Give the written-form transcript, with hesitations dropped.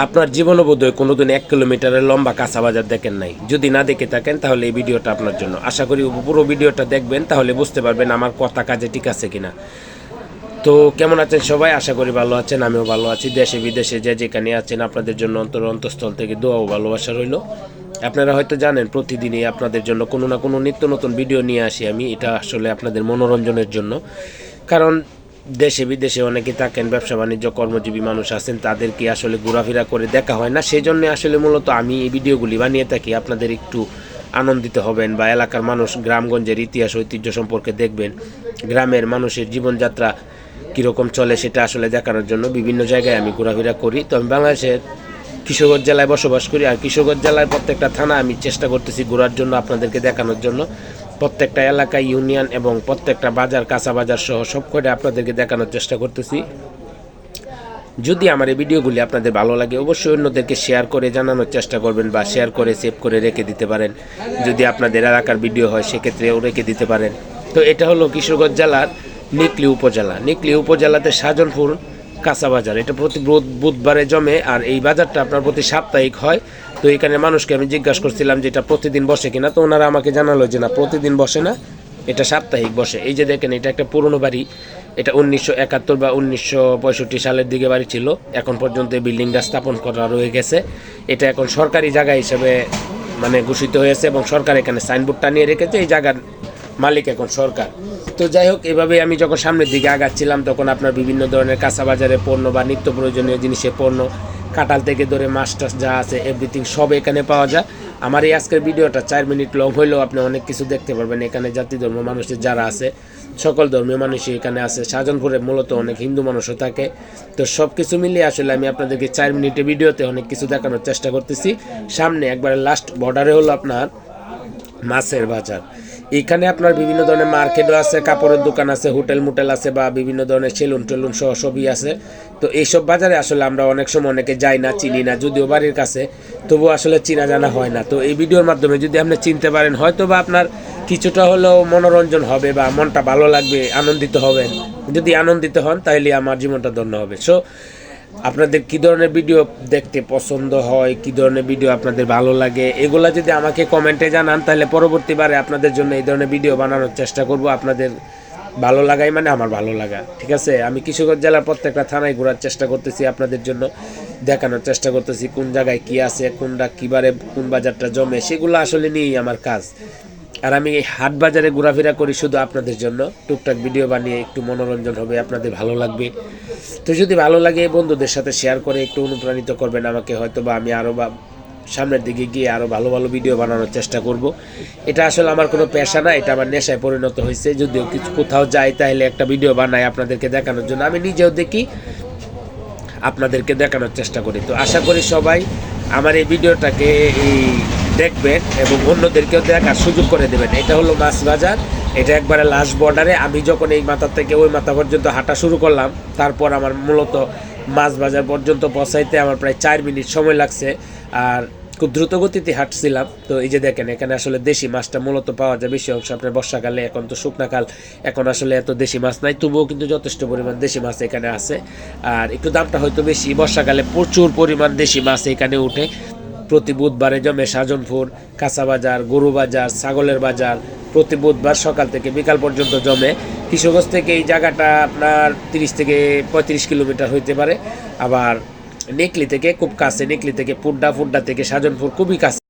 আপনার জীবনে বোধহয় কোনোদিন 1 কিলোমিটারের লম্বা কাঁচা বাজার দেখেন নাই। যদি না দেখে থাকেন তাহলে এই ভিডিওটা আপনার জন্য। আশা করি পুরো ভিডিওটা দেখবেন, তাহলে বুঝতে পারবেন আমার কথা কাজে ঠিক আছে কিনা। তো কেমন আছেন সবাই? আশা করি ভালো আছেন, আমিও ভালো আছি। দেশে বিদেশে যে যেখানে আছেন আপনাদের জন্য অন্তঃস্থল থেকে দোয়া ও ভালোবাসা রইল। আপনারা হয়তো জানেন প্রতিদিনই আপনাদের জন্য কোনো না কোনো নিত্য নতুন ভিডিও নিয়ে আসি আমি। এটা আসলে আপনাদের মনোরঞ্জনের জন্য। কারণ দেশে বিদেশে অনেকে থাকেন, ব্যবসা বাণিজ্য কর্মজীবী মানুষ আছেন, তাদেরকে আসলে ঘোরাফেরা করে দেখা হয় না। সেই জন্য আসলে মূলত আমি এই ভিডিওগুলি বানিয়ে থাকি, আপনাদের একটু আনন্দিত হবেন বা এলাকার মানুষ গ্রামগঞ্জের ইতিহাস ঐতিহ্য সম্পর্কে দেখবেন, গ্রামের মানুষের জীবনযাত্রা কীরকম চলে সেটা আসলে দেখানোর জন্য বিভিন্ন জায়গায় আমি ঘোরাফেরা করি। তো আমি বাংলাদেশের কিশোরগঞ্জ জেলায় বসবাস করি, আর কিশোরগঞ্জ জেলার প্রত্যেকটা থানা আমি চেষ্টা করতেছি ঘোরার জন্য, আপনাদেরকে দেখানোর জন্য। প্রত্যেকটা এলাকা, ইউনিয়ন এবং প্রত্যেকটা বাজার, কাঁচা বাজার সহ সব কটা আপনাদেরকে দেখানোর চেষ্টা করতেছি। যদি আমার এই ভিডিওগুলি আপনাদের ভালো লাগে অবশ্যই অন্যদেরকে শেয়ার করে জানানোর চেষ্টা করবেন, বা শেয়ার করে সেভ করে রেখে দিতে পারেন। যদি আপনাদের এলাকার ভিডিও হয় সেক্ষেত্রেও রেখে দিতে পারেন। তো এটা হলো কিশোরগঞ্জ জেলার নিকলি উপজেলা। নিকলি উপজেলাতে সাজনপুর কাঁচা বাজার, এটা প্রতি বুধবারে জমে, আর এই বাজারটা আপনার প্রতি সাপ্তাহিক হয়। তো এখানে মানুষকে আমি জিজ্ঞাসা করছিলাম যে এটা প্রতিদিন বসে কিনা, তো ওনারা আমাকে জানালো যে না, প্রতিদিন বসে না, এটা সাপ্তাহিক বসে। এই যে দেখেন, এটা একটা পুরনো বাড়ি, এটা 1971 বা 1965 সালের দিকে বাড়ি ছিল। এখন পর্যন্ত এই বিল্ডিংটা স্থাপন করা রয়ে গেছে। এটা এখন সরকারি জায়গা হিসেবে মানে ঘোষিত হয়েছে, এবং সরকার এখানে সাইনবোর্ড টানিয়ে রেখেছে, এই জায়গার মালিক এখন সরকার। তো যাই হোক, এভাবে আমি যখন সামনের দিকে আগাচ্ছিলাম তখন আপনার বিভিন্ন ধরনের কাঁচা বাজারের পণ্য বা নিত্য প্রয়োজনীয় জিনিসের পণ্য, কাঁঠাল থেকে ধরে মাছ টাছ যা আছে এভরিথিং সব এখানে পাওয়া যায়। আমার এই আজকের ভিডিওটা 4 মিনিট লং হইলেও আপনি অনেক কিছু দেখতে পারবেন। এখানে জাতি ধর্ম মানুষের যারা আছে, সকল ধর্মীয় মানুষই এখানে আছে। শাহজাহানপুরে মূলত অনেক হিন্দু মানুষও থাকে। তো সব কিছু মিলিয়ে আসলে আমি আপনাদেরকে 4 মিনিটের ভিডিওতে অনেক কিছু দেখানোর চেষ্টা করতেছি। সামনে একবারে লাস্ট বর্ডারে হলো আপনার মাছের বাজার। এখানে আপনার বিভিন্ন ধরনের মার্কেটও আছে, কাপড়ের দোকান আছে, হোটেল মোটেল আছে, বা বিভিন্ন ধরনের সেলুন টেলুন সহ সবই আছে। তো এইসব বাজারে আসলে আমরা অনেক সময় অনেকে যাই না, চিনি না, যদিও বাড়ির কাছে, তবুও আসলে চিনা জানা হয় না। তো এই ভিডিওর মাধ্যমে যদি আপনি চিনতে পারেন, হয়তো বা আপনার কিছুটা হলেও মনোরঞ্জন হবে বা মনটা ভালো লাগবে, আনন্দিত হবেন। যদি আনন্দিত হন তাহলে আমার জীবনটা ধন্য হবে। সো আপনাদের কী ধরনের ভিডিও দেখতে পছন্দ হয়, কী ধরনের ভিডিও আপনাদের ভালো লাগে, এগুলা যদি আমাকে কমেন্টে জানান, তাহলে পরবর্তীবারে আপনাদের জন্য এই ধরনের ভিডিও বানানোর চেষ্টা করব। আপনাদের ভালো লাগাই মানে আমার ভালো লাগা, ঠিক আছে? আমি কিশোরগঞ্জ জেলার প্রত্যেকটা থানায় ঘোরার চেষ্টা করতেছি, আপনাদের জন্য দেখানোর চেষ্টা করতেছি কোন জায়গায় কী আছে, কোনটা কীবারে কোন বাজারটা জমে, সেগুলো আসলে নিয়েই আমার কাজ। আর আমি এই হাট বাজারে ঘোরাফেরা করি শুধু আপনাদের জন্য, টুকটাক ভিডিও বানিয়ে একটু মনোরঞ্জন হবে, আপনাদের ভালো লাগবে। তো যদি ভালো লাগে বন্ধুদের সাথে শেয়ার করে একটু অনুপ্রাণিত করবেন আমাকে, হয়তো বা আমি আরও সামনের দিকে গিয়ে আরও ভালো ভালো ভিডিও বানানোর চেষ্টা করব। এটা আসলে আমার কোনো পেশা না, এটা আমার নেশায় পরিণত হয়েছে। যদিও কিছু কোথাও যাই তাহলে একটা ভিডিও বানাই আপনাদেরকে দেখানোর জন্য, আমি নিজেও দেখি, আপনাদেরকে দেখানোর চেষ্টা করি। তো আশা করি সবাই আমার এই ভিডিওটাকে দেখবেন এবং অন্যদেরকেও দেখার সুযোগ করে দেবেন। এটা হলো মাছ বাজার, এটা একবারে লাস্ট বর্ডারে। আমি যখন এই মাথা থেকে ওই মাথা পর্যন্ত হাঁটা শুরু করলাম, তারপর আমার মূলত মাছ বাজার পর্যন্ত পৌঁছাইতে আমার প্রায় 4 মিনিট সময় লাগছে, আর খুব দ্রুত গতিতে হাঁটছিলাম। তো এই যে দেখেন, এখানে আসলে দেশি মাছটা মূলত পাওয়া যায় বেশি অংশ আপনার বর্ষাকালে। এখন তো শুকনাকাল, এখন আসলে এত দেশি মাছ নাই, তবুও কিন্তু যথেষ্ট পরিমাণ দেশি মাছ এখানে আছে। আর একটু দামটা হয়তো বেশি, বর্ষাকালে প্রচুর পরিমাণ দেশি মাছ এখানে উঠে। প্রতি বুধবারে জমে সাজনপুর কাঁচা বাজার, গরু বাজার, ছাগলের বাজার, প্রতি বুধবার সকাল থেকে বিকাল পর্যন্ত জমে। কিশোরগঞ্জ থেকে এই জায়গাটা আপনার 30 থেকে 35 কিলোমিটার হইতে পারে। আবার নেকলি থেকে খুব কাছে, নেকলি থেকে ফুড্ডা, ফুড্ডা থেকে সাজনপুর খুবই কাছে।